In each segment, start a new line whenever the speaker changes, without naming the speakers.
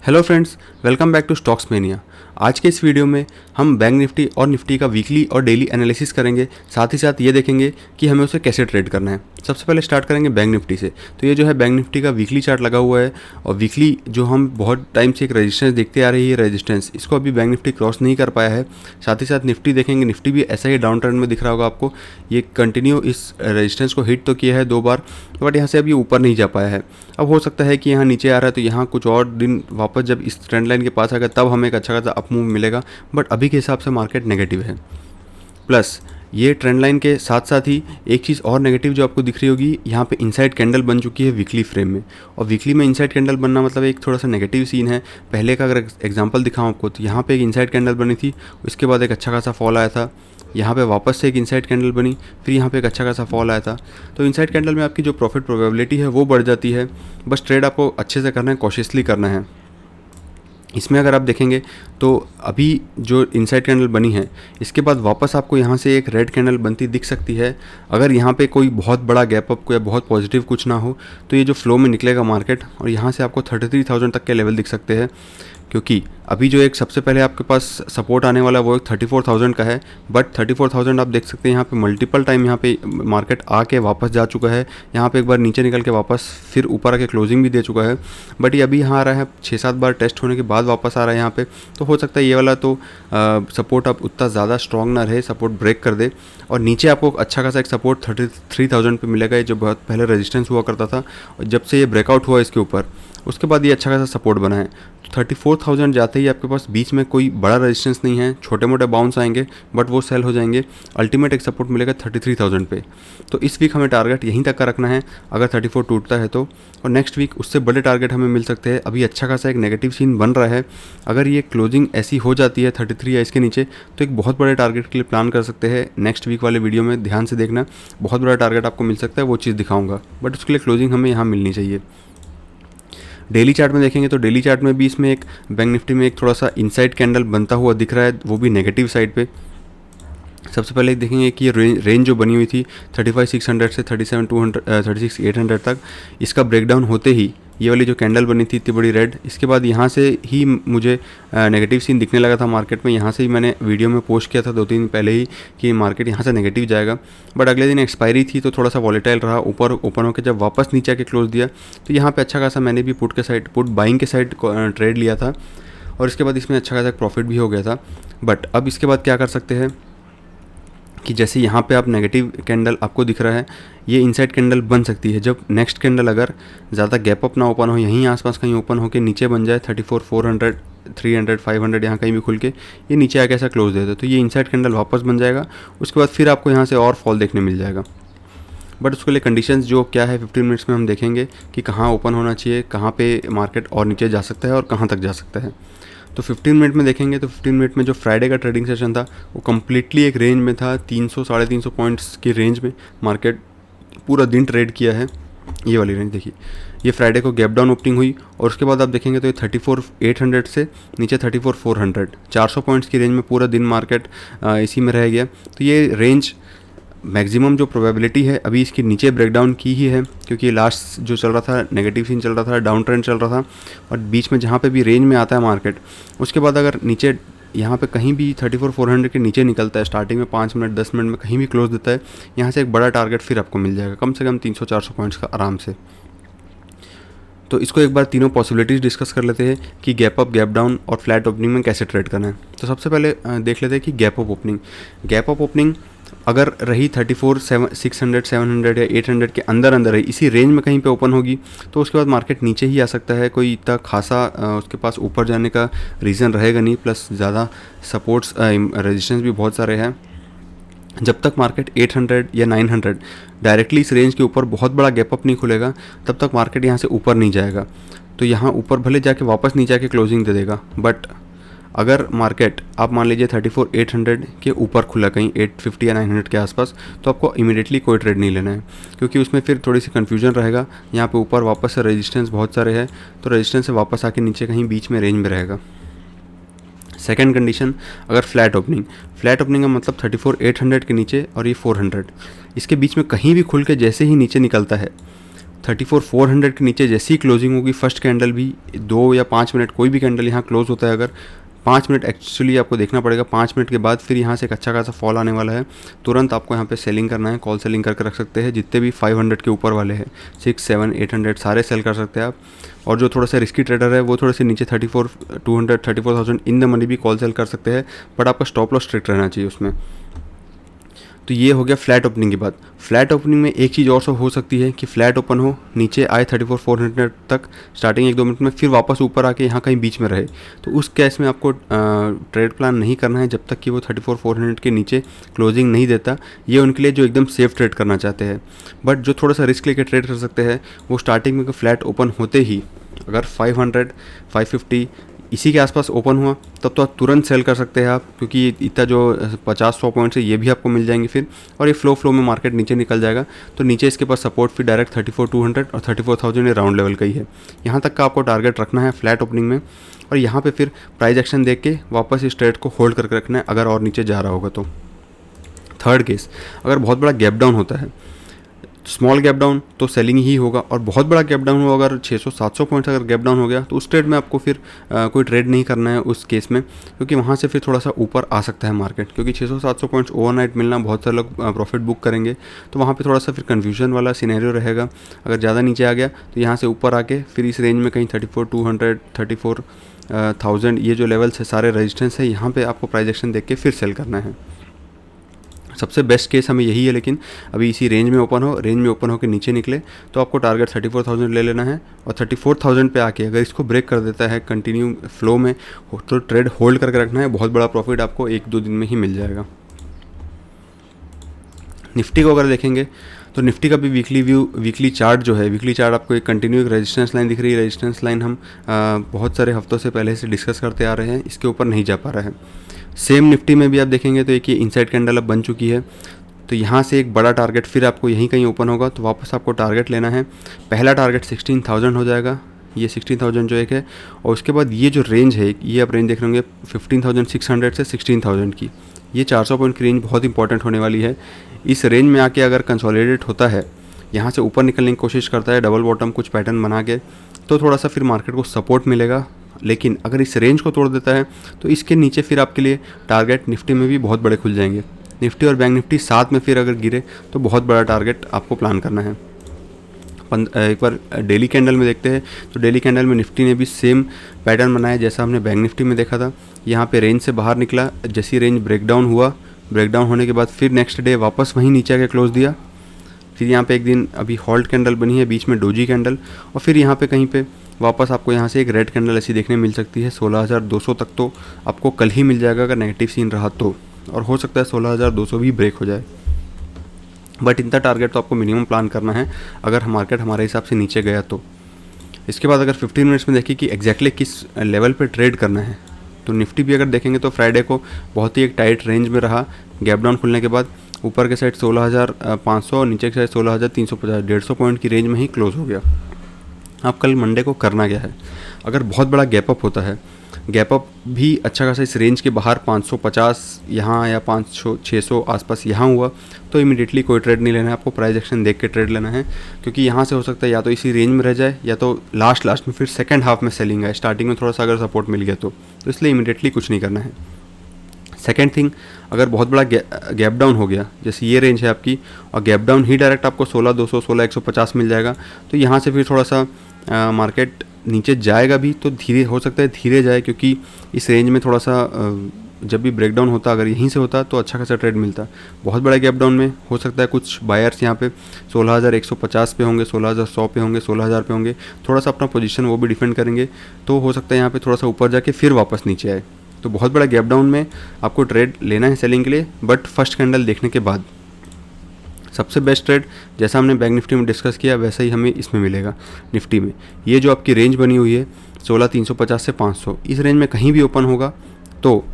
Hello friends, welcome back to stocks mania. आज के इस वीडियो में हम बैंक निफ्टी और निफ्टी का वीकली और डेली एनालिसिस करेंगे। साथ ही साथ ये देखेंगे कि हमें उसे कैसे ट्रेड करना है। सबसे पहले स्टार्ट करेंगे बैंक निफ्टी से। तो ये जो है बैंक निफ्टी का वीकली चार्ट लगा हुआ है और वीकली जो हम बहुत टाइम से एक रेजिस्टेंस देखते आ रही है, रेजिस्टेंस इसको अभी बैंक निफ्टी क्रॉस नहीं कर पाया है। साथ ही साथ निफ्टी देखेंगे, निफ्टी भी ऐसा ही डाउन ट्रेंड में दिख रहा होगा आपको। ये कंटिन्यू इस रेजिस्टेंस को हिट तो किया है 2 बार, बट यहाँ से अभी ऊपर नहीं जा पाया है। अब हो सकता है कि यहाँ नीचे आ रहा है तो यहाँ कुछ और दिन वापस जब इस ट्रेंड लाइन के पास आएगा तब हमें एक अच्छा खासा अप मूव मिलेगा, बट अभी के हिसाब से मार्केट नेगेटिव है। प्लस ये ट्रेंड लाइन के साथ साथ ही एक चीज़ और नेगेटिव जो आपको दिख रही होगी, यहाँ पे इनसाइड कैंडल बन चुकी है वीकली फ्रेम में। और वीकली में इनसाइड कैंडल बनना मतलब एक थोड़ा सा नेगेटिव सीन है। पहले का अगर एग्जांपल दिखाऊं आपको तो यहाँ पे एक इनसाइड कैंडल बनी थी, उसके बाद एक अच्छा खासा फॉल आया था। यहाँ पे वापस से एक इनसाइड कैंडल बनी, फिर यहाँ पे एक अच्छा खासा फॉल आया था। तो इनसाइड कैंडल में आपकी जो प्रॉफिट प्रोबेबिलिटी है वो बढ़ जाती है। बस ट्रेड आपको अच्छे से करना है, कॉशियसली करना है। इसमें अगर आप देखेंगे तो अभी जो इनसाइड कैंडल बनी है, इसके बाद वापस आपको यहाँ से एक रेड कैंडल बनती दिख सकती है। अगर यहाँ पे कोई बहुत बड़ा गैप अप या बहुत पॉजिटिव कुछ ना हो तो ये जो फ्लो में निकलेगा मार्केट, और यहाँ से आपको 33,000 तक के लेवल दिख सकते हैं। क्योंकि अभी जो एक सबसे पहले आपके पास सपोर्ट आने वाला है वो एक 34,000 का है, बट 34,000 आप देख सकते हैं यहाँ पे मल्टीपल टाइम यहाँ पे मार्केट आके वापस जा चुका है। यहाँ पे एक बार नीचे निकल के वापस फिर ऊपर आके क्लोजिंग भी दे चुका है, बट ये अभी यहाँ आ रहा है 6-7 बार टेस्ट होने के बाद वापस आ रहा है यहाँ पे। तो हो सकता है ये वाला तो सपोर्ट अब उतना ज़्यादा स्ट्रॉन्ग ना रहे, सपोर्ट ब्रेक कर दे और नीचे आपको अच्छा खासा एक सपोर्ट 33,000 पे मिलेगा। ये जो बहुत पहले रेजिस्टेंस हुआ करता था, और जब से ये ब्रेकआउट हुआ इसके ऊपर, उसके बाद ये अच्छा खासा सपोर्ट बना है। तो 34,000 जाते ही आपके पास बीच में कोई बड़ा रेजिस्टेंस नहीं है, छोटे मोटे बाउंस आएंगे बट वो सेल हो जाएंगे। अल्टीमेट एक सपोर्ट मिलेगा 33,000 पे। तो इस वीक हमें टारगेट यहीं तक का रखना है अगर 34 टूटता है तो, और नेक्स्ट वीक उससे बड़े टारगेट हमें मिल सकते हैं। अभी अच्छा खासा एक नेगेटिव सीन बन रहा है, अगर ये क्लोजिंग ऐसी हो जाती है 33 या इसके नीचे तो एक बहुत बड़े टारगेट के लिए प्लान कर सकते हैं। नेक्स्ट वीक वाले वीडियो में ध्यान से देखना, बहुत बड़ा टारगेट आपको मिल सकता है, वो चीज़ दिखाऊंगा, बट उसके लिए क्लोजिंग हमें यहाँ मिलनी चाहिए। डेली चार्ट में देखेंगे तो डेली चार्ट में भी इसमें एक बैंक निफ्टी में एक थोड़ा सा इनसाइड कैंडल बनता हुआ दिख रहा है, वो भी नेगेटिव साइड पे। सबसे पहले देखेंगे कि ये रेंज जो बनी हुई थी 35,600 से 36,800 तक, इसका ब्रेकडाउन होते ही ये वाली जो कैंडल बनी थी इतनी बड़ी रेड, इसके बाद यहाँ से ही मुझे नेगेटिव सीन दिखने लगा था मार्केट में। यहाँ से ही मैंने वीडियो में पोस्ट किया था 2-3 दिन पहले ही कि मार्केट यहाँ से नेगेटिव जाएगा, बट अगले दिन एक्सपायरी थी तो थोड़ा सा वॉलेटाइल रहा। ऊपर ओपन होकर जब वापस नीचे आके क्लोज दिया तो यहाँ पे अच्छा खासा मैंने भी पुट बाइंग के साइड ट्रेड लिया था, और इसके बाद इसमें अच्छा खासा प्रॉफिट भी हो गया था। बट अब इसके बाद क्या कर सकते हैं कि जैसे यहाँ पे आप नेगेटिव कैंडल आपको दिख रहा है, ये इनसाइड कैंडल बन सकती है जब नेक्स्ट कैंडल अगर ज़्यादा गैप अप ना ओपन हो, यहीं आसपास कहीं ओपन होकर नीचे बन जाए 34,400, 300, 500 यहाँ कहीं भी खुल के ये नीचे आके ऐसा क्लोज दे दे तो ये इनसाइड कैंडल वापस बन जाएगा। उसके बाद फिर आपको यहाँ से और फॉल देखने मिल जाएगा, बट उसके लिए कंडीशंस जो क्या है 15 मिनट्स में हम देखेंगे कि कहाँ ओपन होना चाहिए, कहाँ पे मार्केट और नीचे जा सकता है और कहाँ तक जा सकता है। तो 15 मिनट में देखेंगे तो 15 मिनट में जो फ्राइडे का ट्रेडिंग सेशन था वो कम्प्लीटली एक रेंज में था, 300-350 पॉइंट्स की रेंज में मार्केट पूरा दिन ट्रेड किया है। ये वाली रेंज देखिए, ये फ्राइडे को गैप डाउन ओपनिंग हुई और उसके बाद आप देखेंगे तो ये 34,800 से नीचे 34,400, 400 पॉइंट्स की रेंज में पूरा दिन मार्केट इसी में रह गया। तो ये रेंज मैक्सिमम जो प्रोबेबिलिटी है अभी इसके नीचे ब्रेकडाउन की ही है, क्योंकि लास्ट जो चल रहा था नेगेटिव सीन चल रहा था, डाउन ट्रेंड चल रहा था, और बीच में जहाँ पे भी रेंज में आता है मार्केट उसके बाद अगर नीचे यहाँ पे कहीं भी 34,400 के नीचे निकलता है, स्टार्टिंग में 5 मिनट 10 मिनट में कहीं भी क्लोज देता है, यहाँ से एक बड़ा टारगेट फिर आपको मिल जाएगा, कम से कम 300-400 पॉइंट्स का आराम से। तो इसको एक बार तीनों पॉसिबिलिटीज़ डिस्कस कर लेते हैं कि गैप अप, गैप डाउन और फ्लैट ओपनिंग में कैसे ट्रेड करना है। तो सबसे पहले देख लेते हैं कि गैप अप ओपनिंग अगर रही 34,600, 700 या 800 के अंदर रही, इसी रेंज में कहीं पे ओपन होगी तो उसके बाद मार्केट नीचे ही आ सकता है। कोई इतना खासा उसके पास ऊपर जाने का रीज़न रहेगा नहीं, प्लस ज़्यादा सपोर्ट्स रेजिस्टेंस भी बहुत सारे हैं। जब तक मार्केट 800 या 900 डायरेक्टली इस रेंज के ऊपर बहुत बड़ा गैप अप नहीं खुलेगा तब तक मार्केट यहाँ से ऊपर नहीं जाएगा। तो यहाँ ऊपर भले जाके वापस नीचे आके क्लोजिंग दे देगा, बट अगर मार्केट आप मान लीजिए 34,800 के ऊपर खुला कहीं 850 या 900 के आसपास, तो आपको इमीडिएटली कोई ट्रेड नहीं लेना है, क्योंकि उसमें फिर थोड़ी सी कन्फ्यूजन रहेगा। यहाँ पे ऊपर वापस से रेजिस्टेंस बहुत सारे हैं, तो रेजिस्टेंस से वापस आके नीचे कहीं बीच में रेंज में रहेगा। सेकंड कंडीशन, अगर फ्लैट ओपनिंग का मतलब 34,800 के नीचे और ये 400, इसके बीच में कहीं भी खुल के जैसे ही नीचे निकलता है 34,400 के नीचे जैसी क्लोजिंग होगी, फर्स्ट कैंडल भी 2 या 5 मिनट, कोई भी कैंडल यहाँ क्लोज होता है अगर 5 मिनट, एक्चुअली आपको देखना पड़ेगा 5 मिनट के बाद फिर यहाँ से एक अच्छा खासा फॉल आने वाला है, तुरंत आपको यहाँ पे सेलिंग करना है, कॉल सेलिंग करके रख सकते हैं। जितने भी 500 के ऊपर वाले हैं, 6, 7, 800 सारे सेल कर सकते हैं आप। और जो थोड़ा सा रिस्की ट्रेडर है वो थोड़े से नीचे 34,200, 34,000 इन द मनी भी कॉल सेल कर सकते हैं, बट आपका स्टॉप लॉस स्ट्रिक्ट रहना चाहिए उसमें। तो ये हो गया फ्लैट ओपनिंग के बाद। फ्लैट ओपनिंग में एक चीज़ और सब हो सकती है कि फ्लैट ओपन हो, नीचे आए 34,400 तक स्टार्टिंग 1-2 मिनट में, फिर वापस ऊपर आके यहाँ कहीं बीच में रहे, तो उस केस में आपको ट्रेड प्लान नहीं करना है जब तक कि वो 34,400 के नीचे क्लोजिंग नहीं देता। ये उनके लिए जो एकदम सेफ ट्रेड करना चाहते हैं। बट जो थोड़ा सा रिस्क लेके ट्रेड कर सकते हैं वो स्टार्टिंग में फ्लैट ओपन होते ही अगर 500, 550 इसी के आसपास ओपन हुआ तब तो आप तुरंत सेल कर सकते हैं आप, क्योंकि इतना जो 50-100 पॉइंट्स है ये भी आपको मिल जाएंगे फिर, और ये फ्लो में मार्केट नीचे निकल जाएगा। तो नीचे इसके पास सपोर्ट फिर डायरेक्ट 34,200 और 34,000 ये राउंड लेवल का ही है। यहाँ तक का आपको टारगेट रखना है फ्लैट ओपनिंग में, और यहाँ पे फिर प्राइस एक्शन देख के वापस इस ट्रेड को होल्ड करके रखना है अगर और नीचे जा रहा होगा तो। थर्ड केस, अगर बहुत बड़ा गैप डाउन होता है, स्मॉल गैप डाउन तो सेलिंग ही होगा, और बहुत बड़ा गैप डाउन होगा अगर 600-700 पॉइंट्स अगर गैप डाउन हो गया तो उस ट्रेड में आपको फिर कोई ट्रेड नहीं करना है उस केस में, क्योंकि वहाँ से फिर थोड़ा सा ऊपर आ सकता है मार्केट, क्योंकि 600-700 पॉइंट्स ओवरनाइट मिलना, बहुत सारे लोग प्रॉफिट बुक करेंगे, तो वहाँ पे थोड़ा सा फिर कन्फ्यूजन वाला सिनेरियो रहेगा। अगर ज़्यादा नीचे आ गया तो यहाँ से ऊपर आके फिर इस रेंज में कहीं 34,200, 34,000 ये जो लेवल्स है सारे रेजिस्टेंस है, यहाँ पे आपको प्राइस एक्शन देख के फिर सेल करना है। सबसे बेस्ट केस हमें यही है, लेकिन अभी इसी रेंज में ओपन हो, रेंज में ओपन होकर नीचे निकले तो आपको टारगेट 34,000 ले लेना है, और 34,000 पे आके अगर इसको ब्रेक कर देता है कंटिन्यू फ्लो में तो ट्रेड होल्ड करके रखना है, बहुत बड़ा प्रॉफिट आपको 1-2 दिन में ही मिल जाएगा। निफ्टी को अगर देखेंगे तो निफ्टी का भी वीकली चार्ट जो है, वीकली चार्ट आपको एक कंटिन्यू एक रेजिस्टेंस लाइन दिख रही है। रेजिस्टेंस लाइन हम बहुत सारे हफ्तों से पहले से डिस्कस करते आ रहे हैं, इसके ऊपर नहीं जा पा रहा है। सेम निफ्टी में भी आप देखेंगे तो एक ये इनसाइड कैंडल अब बन चुकी है, तो यहाँ से एक बड़ा टारगेट फिर आपको यहीं कहीं ओपन होगा तो वापस आपको टारगेट लेना है। पहला टारगेट 16,000 हो जाएगा, ये 16,000 जो एक है, और उसके बाद ये जो रेंज है, ये आप रेंज देख रहे होंगे 15,600 से 16,000 की, ये 400 पॉइंट की रेंज बहुत इंपॉर्टेंट होने वाली है। इस रेंज में आके अगर कंसोलिडेट होता है, यहाँ से ऊपर निकलने की कोशिश करता है डबल बॉटम कुछ पैटर्न बना के, तो थोड़ा सा फिर मार्केट को सपोर्ट मिलेगा। लेकिन अगर इस रेंज को तोड़ देता है तो इसके नीचे फिर आपके लिए टारगेट निफ्टी में भी बहुत बड़े खुल जाएंगे। निफ्टी और बैंक निफ्टी साथ में फिर अगर गिरे तो बहुत बड़ा टारगेट आपको प्लान करना है। एक बार डेली कैंडल में देखते हैं तो डेली कैंडल में निफ्टी ने भी सेम पैटर्न बनाया जैसा हमने बैंक निफ्टी में देखा था। यहाँ पे रेंज से बाहर निकला, जैसी रेंज ब्रेकडाउन हुआ, ब्रेकडाउन होने के बाद फिर नेक्स्ट डे वापस वहीं नीचे आके क्लोज दिया। फिर यहाँ पे एक दिन अभी हॉल्ट कैंडल बनी है, बीच में डोजी कैंडल, और फिर यहाँ पे कहीं पे वापस आपको यहाँ से एक रेड कैंडल ऐसी देखने मिल सकती है। 16,200 तक तो आपको कल ही मिल जाएगा अगर नेगेटिव सीन रहा तो, और हो सकता है 16,200 भी ब्रेक हो जाए। बट इतना टारगेट तो आपको मिनिमम प्लान करना है अगर मार्केट हमारे हिसाब से नीचे गया तो। इसके बाद अगर 15 मिनट्स में देखिए कि एग्जैक्टली किस लेवल पे ट्रेड करना है, तो निफ्टी भी अगर देखेंगे तो फ्राइडे को बहुत ही एक टाइट रेंज में रहा। गैप डाउन खुलने के बाद ऊपर के साइड 16,500 और नीचे के साइड 16,350, 150 पॉइंट की रेंज में ही क्लोज हो गया। अब कल मंडे को करना क्या है, अगर बहुत बड़ा गैप अप होता है, गैप अप भी अच्छा खासा इस रेंज के बाहर 550 यहाँ या 500-600 आसपास यहाँ हुआ तो इमीडिएटली कोई ट्रेड नहीं लेना है, आपको प्राइस एक्शन देख के ट्रेड लेना है, क्योंकि यहाँ से हो सकता है या तो इसी रेंज में रह जाए या तो लास्ट में फिर सेकंड हाफ में सेलिंग है। स्टार्टिंग में थोड़ा सा अगर सपोर्ट मिल गया तो इसलिए इमीडिएटली कुछ नहीं करना है। सेकेंड थिंग, अगर बहुत बड़ा गैप डाउन हो गया, जैसे ये रेंज है आपकी, और गैप डाउन ही डायरेक्ट आपको 16,200 16,150 मिल जाएगा, तो यहाँ से फिर थोड़ा सा मार्केट नीचे जाएगा भी तो धीरे हो सकता है, धीरे जाए, क्योंकि इस रेंज में थोड़ा सा जब भी ब्रेकडाउन होता अगर यहीं से होता तो अच्छा खासा ट्रेड मिलता। बहुत बड़ा गैप डाउन में हो सकता है कुछ बायर्स यहाँ पे 16,150 पे होंगे, 16,100 पे होंगे, 16,000 पे होंगे, थोड़ा सा अपना पोजीशन वो भी डिफेंड करेंगे, तो हो सकता है यहाँ पे थोड़ा सा ऊपर जाके फिर वापस नीचे आए। तो बहुत बड़ा गैप डाउन में आपको ट्रेड लेना है सेलिंग के लिए, बट फर्स्ट कैंडल देखने के बाद। सबसे बेस्ट ट्रेड जैसा हमने बैंक निफ्टी में डिस्कस किया वैसा ही हमें इसमें मिलेगा निफ्टी में। ये जो आपकी रेंज बनी हुई है 16,350 से 500, इस रेंज में कहीं भी ओपन होगा तो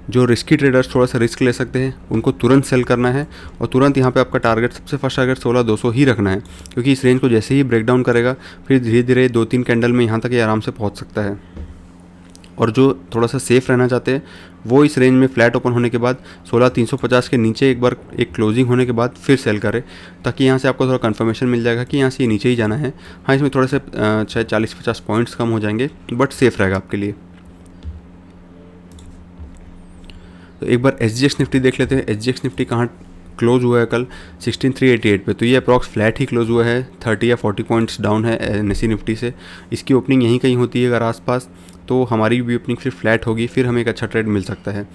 जो रिस्की ट्रेडर्स थोड़ा सा रिस्क ले सकते हैं उनको तुरंत सेल करना है, और तुरंत यहाँ पे आपका टारगेट सबसे फर्स्ट टारगेट 16,200 ही रखना है, क्योंकि इस रेंज को जैसे ही ब्रेकडाउन करेगा फिर धीरे धीरे 2-3 कैंडल में यहाँ तक ये आराम से पहुँच सकता है। और जो थोड़ा सा सेफ़ रहना चाहते हैं वो इस रेंज में फ्लैट ओपन होने के बाद 16350 के नीचे एक बार एक क्लोजिंग होने के बाद फिर सेल करें, ताकि यहाँ से आपको थोड़ा कंफर्मेशन मिल जाएगा कि यहाँ से ये नीचे ही जाना है। हाँ, इसमें थोड़े से शायद 40-50 पॉइंट्स कम हो जाएंगे, बट सेफ़ रहेगा आपके लिए। तो एक बार SGX निफ्टी देख लेते हैं। SGX निफ्टी कहाँ क्लोज हुआ है कल 16388 पे, तो ये अप्रॉक्स फ्लैट ही क्लोज हुआ है, 30 या 40 पॉइंट्स डाउन है NSE निफ्टी से। इसकी ओपनिंग यहीं कहीं होती है अगर आसपास, तो हमारी भी ओपनिंग फिर फ्लैट होगी, फिर हमें एक अच्छा ट्रेड मिल सकता है।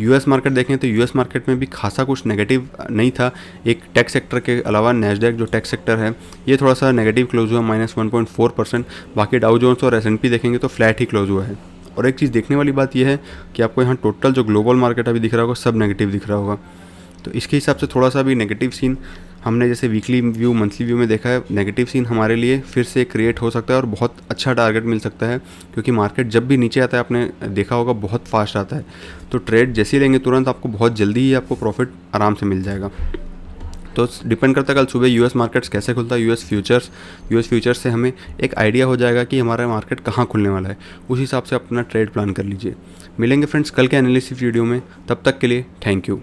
US मार्केट देखें तो US मार्केट में भी खासा कुछ नेगेटिव नहीं था। एक टेक सेक्टर के अलावा नैस्डैक जो टेक सेक्टर है ये थोड़ा सा नेगेटिव क्लोज हुआ, -1.4%। बाकी डाउ जोन्स और S&P देखेंगे तो फ्लैट ही क्लोज हुआ है। और एक चीज़ देखने वाली बात यह है कि आपको यहाँ टोटल जो ग्लोबल मार्केट अभी दिख रहा होगा सब नेगेटिव दिख रहा होगा, तो इसके हिसाब से थोड़ा सा भी नेगेटिव सीन हमने जैसे वीकली व्यू मंथली व्यू में देखा है, नेगेटिव सीन हमारे लिए फिर से क्रिएट हो सकता है और बहुत अच्छा टारगेट मिल सकता है, क्योंकि मार्केट जब भी नीचे आता है आपने देखा होगा बहुत फास्ट आता है। तो ट्रेड जैसे ही लेंगे तुरंत आपको बहुत जल्दी ही आपको प्रॉफिट आराम से मिल जाएगा। तो डिपेंड करता है कल सुबह US मार्केट्स कैसे खुलता है। US फ्यूचर्स से हमें एक आइडिया हो जाएगा कि हमारा मार्केट कहाँ खुलने वाला है, उस हिसाब से अपना ट्रेड प्लान कर लीजिए। मिलेंगे फ्रेंड्स कल के एनालिसिस वीडियो में, तब तक के लिए थैंक यू।